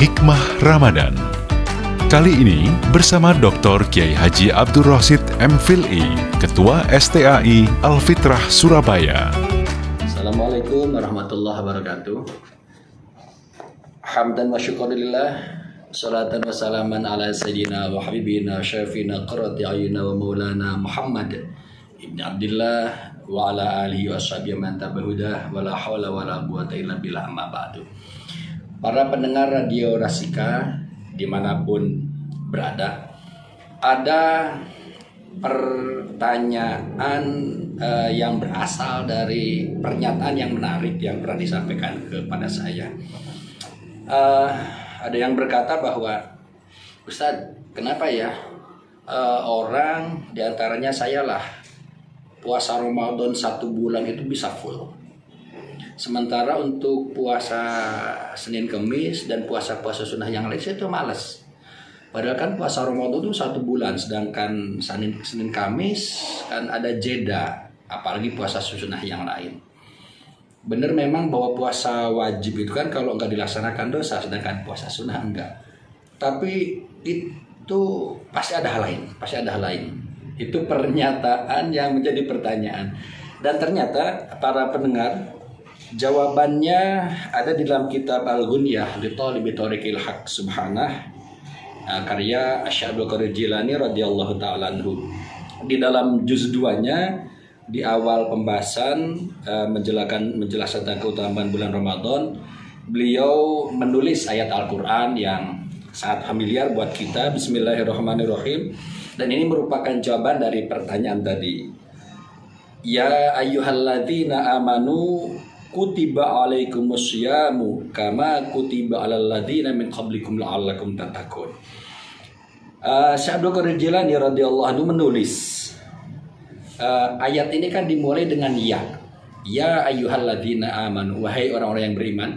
Hikmah Ramadan. Kali ini bersama Dr. Kiai Haji Abdul Rosid MPhilI, Ketua STAI Al-Fitrah Surabaya. Assalamualaikum warahmatullahi wabarakatuh. Hamdan wa syukurillah, salatan wa salaman ala sayyidina wa habibina syafina qurrati ayuna wa maulana Muhammad ibn Abdillah wa ala alihi wa sahbihi man tabahudah wa la hawla wa la quwata illa billah, amma ba'du. Para pendengar Radio Rasika dimanapun berada, ada pertanyaan yang berasal dari pernyataan yang menarik yang pernah disampaikan kepada saya. Ada yang berkata bahwa, Ustadz, kenapa ya orang diantaranya saya lah puasa Ramadan 1 bulan itu bisa full, sementara untuk puasa Senin Kemis dan puasa-puasa sunnah yang lain saya itu malas. Padahal kan puasa Ramadan itu 1 bulan, sedangkan Senin Kamis kan ada jeda, apalagi puasa sunnah yang lain. Benar memang bahwa puasa wajib itu kan kalau nggak dilaksanakan dosa, sedangkan puasa sunnah enggak. Tapi itu pasti ada hal lain. Itu pernyataan yang menjadi pertanyaan. Dan ternyata para pendengar, jawabannya ada di dalam kitab Al-Ghunyah li Thalibi Thariqil Haq Subhanah, karya Syekh Abdul Qadir Jilani radhiyallahu ta'ala anhu. Di dalam juz 2-nya, di awal pembahasan menjelaskan tentang keutamaan bulan Ramadan, beliau menulis ayat Al-Qur'an yang sangat familiar buat kita. Bismillahirrahmanirrahim. Dan ini merupakan jawaban dari pertanyaan tadi. Ya ayyuhalladzina amanu kutiba alaikumusyamu kama kutiba alal ladzina min qablikum la'allakum tattaqun. Syekh Abdul Qadir Jilani radhiyallahu anhu menulis, ayat ini kan dimulai dengan ya ayyuhalladzina amanu, wahai orang-orang yang beriman.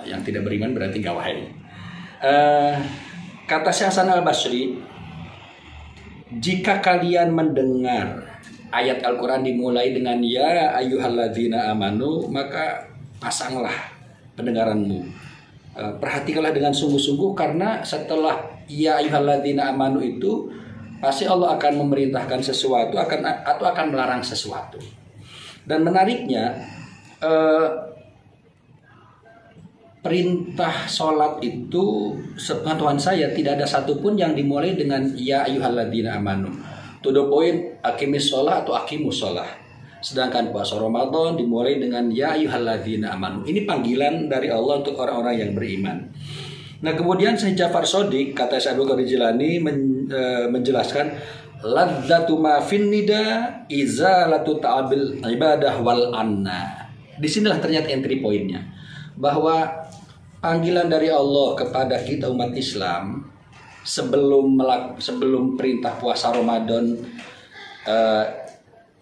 Yang tidak beriman berarti enggak wahai. Kata Syekh Hasan Al-Basri, jika kalian mendengar ayat Al-Quran dimulai dengan ya ayyuhalladzina amanu, maka pasanglah pendengaranmu. Perhatikanlah dengan sungguh-sungguh, karena setelah ya ayyuhalladzina amanu itu pasti Allah akan memerintahkan sesuatu atau akan melarang sesuatu. Dan menariknya, perintah sholat itu sepengetahuan saya tidak ada satupun yang dimulai dengan ya ayyuhalladzina amanu. To the point, aqimis sholah atau aqimus sholah. Sedangkan puasa Ramadan dimulai dengan ya ayyuhalladzina amanu. Ini panggilan dari Allah untuk orang-orang yang beriman. Nah, kemudian Syekh Ja'far Shadiq, kata Syekh Abdul Qadir Jilani, menjelaskan ladzatu ma fin nida izalatu ta'abil ibadah wal anna. Disinilah ternyata entry pointnya, bahwa panggilan dari Allah kepada kita umat Islam sebelum perintah puasa Ramadan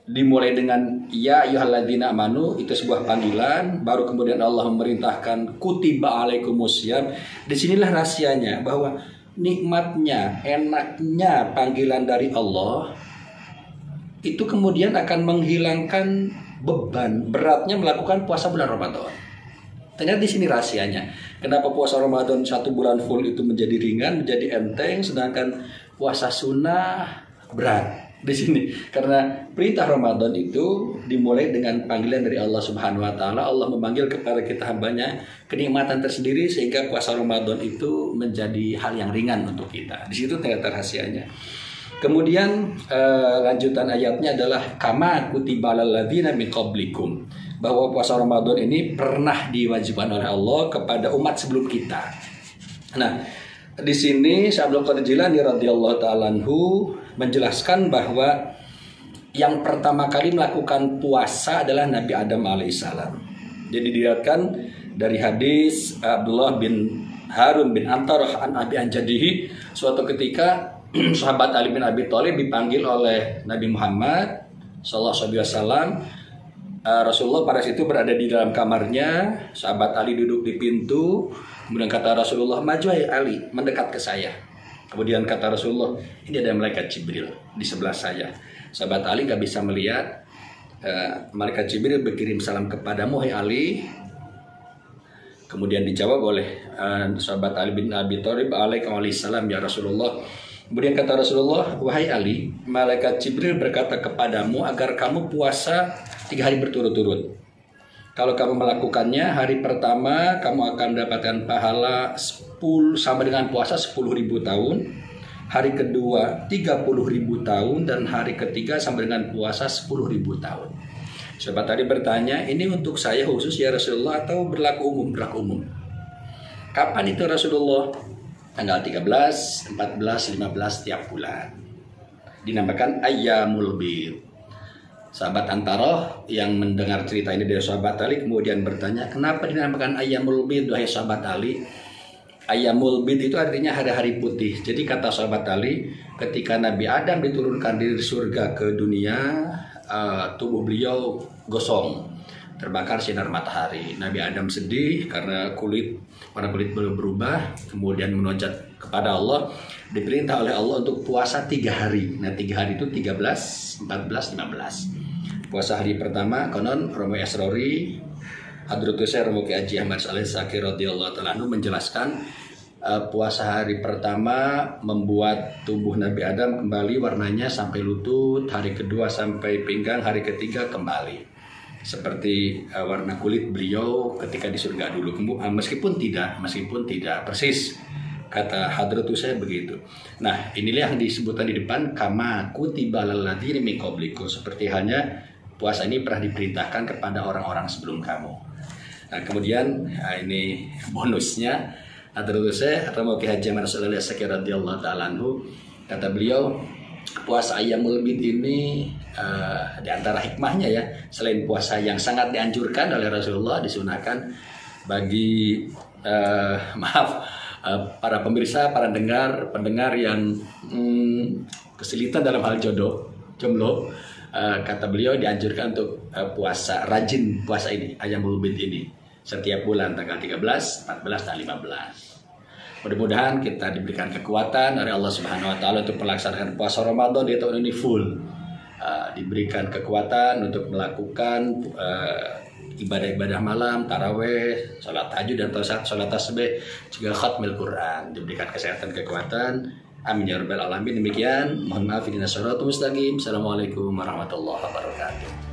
dimulai dengan ya ayyuhalladzina amanu, itu sebuah panggilan. Baru kemudian Allah memerintahkan kutiba alaikumusiyam. Disinilah rahasianya, bahwa nikmatnya, enaknya panggilan dari Allah itu kemudian akan menghilangkan beban beratnya melakukan puasa bulan Ramadan. Ternyata di sini rahasianya. Kenapa puasa Ramadan 1 bulan full itu menjadi ringan, menjadi enteng, sedangkan puasa sunnah berat di sini. Karena perintah Ramadan itu dimulai dengan panggilan dari Allah Subhanahu wa taala. Allah memanggil kepada kita hambanya kenikmatan tersendiri, sehingga puasa Ramadan itu menjadi hal yang ringan untuk kita. Di situ ternyata rahasianya. Kemudian lanjutan ayatnya adalah kama kutiba alal ladzina min qablikum, bahwa puasa Ramadan ini pernah diwajibkan oleh Allah kepada umat sebelum kita. Nah, di sini Syekh Abdul Qadir Jilani radhiyallahu ta'ala anhu menjelaskan bahwa yang pertama kali melakukan puasa adalah Nabi Adam alaihissalam. Jadi diriwayatkan dari hadis Abdullah bin Harun bin Antarah an Abi Anjadihi, suatu ketika sahabat Ali bin Abi Thalib dipanggil oleh Nabi Muhammad sallallahu alaihi wasallam. Rasulullah pada situ berada di dalam kamarnya, sahabat Ali duduk di pintu. Kemudian kata Rasulullah, maju ya Ali, mendekat ke saya. Kemudian kata Rasulullah, ini ada malaikat Jibril di sebelah saya. Sahabat Ali gak bisa melihat. Malaikat Jibril berkirim salam kepadamu, hai Ali. Kemudian dijawab oleh sahabat Ali bin Abi Thalib, "Waalaikumsalam ya Rasulullah." Kemudian kata Rasulullah, "Wahai Ali, malaikat Jibril berkata kepadamu agar kamu puasa 3 hari berturut-turut. Kalau kamu melakukannya, hari pertama kamu akan mendapatkan pahala 10 sama dengan puasa 10.000 tahun. Hari kedua 30.000 tahun, dan hari ketiga sama dengan puasa 10.000 tahun." Sahabat tadi bertanya, "Ini untuk saya khusus ya Rasulullah atau berlaku umum?" Berlaku umum. Kapan itu Rasulullah? Tanggal 13, 14, 15 tiap bulan. Dinamakan Ayyamul Bid. Sahabat Antaroh yang mendengar cerita ini dari sahabat Ali kemudian bertanya, "Kenapa dinamakan Ayyamul Bid, wahai sahabat Ali?" Ayyamul Bid itu artinya hari-hari putih. Jadi kata sahabat Ali, ketika Nabi Adam diturunkan dari surga ke dunia, tubuh beliau gosong, terbakar sinar matahari. Nabi Adam sedih karena warna kulit beliau berubah, kemudian menonjat kepada Allah, diperintah oleh Allah untuk puasa 3 hari. Nah 3 hari itu 13, 14, 15. Puasa hari pertama konon Romo Esrori Hadratus Romo Ki Haji Ahmad Saleh Sakir radhiyallahu ta'ala anhu menjelaskan puasa hari pertama membuat tubuh Nabi Adam kembali warnanya sampai lutut, hari kedua sampai pinggang, hari ketiga kembali seperti warna kulit beliau ketika di surga dulu. Meskipun tidak persis kata Hadratus saya begitu. Nah, inilah yang disebutkan di depan, kama kutiba alal ladzina min qablikum, seperti halnya puasa ini pernah diperintahkan kepada orang-orang sebelum kamu. Nah, kemudian ini bonusnya, Hadratus saya Romo Ki Haji Ahmad Saleh Sakir radhiyallahu ta'ala anhu, kata beliau, puasa Ayyamul Bid ini di antara hikmahnya ya, selain puasa yang sangat dianjurkan oleh Rasulullah, disunahkan bagi para pemirsa, para pendengar yang kesulitan dalam hal jomblo, kata beliau dianjurkan untuk rajin puasa ini, Ayyamul Bid ini, setiap bulan tanggal 13, 14, dan 15. Mudah-mudahan kita diberikan kekuatan dari Allah Subhanahu wa taala untuk melaksanakan puasa Ramadan di tahun ini full. Diberikan kekuatan untuk melakukan ibadah-ibadah malam, taraweh, sholat tahajud dan sholat tasbih, juga khatmil Quran. Diberikan kesehatan, kekuatan. Amin ya rabbal alamin. Demikian. Mohon maaf ini Assalamualaikum warahmatullahi wabarakatuh.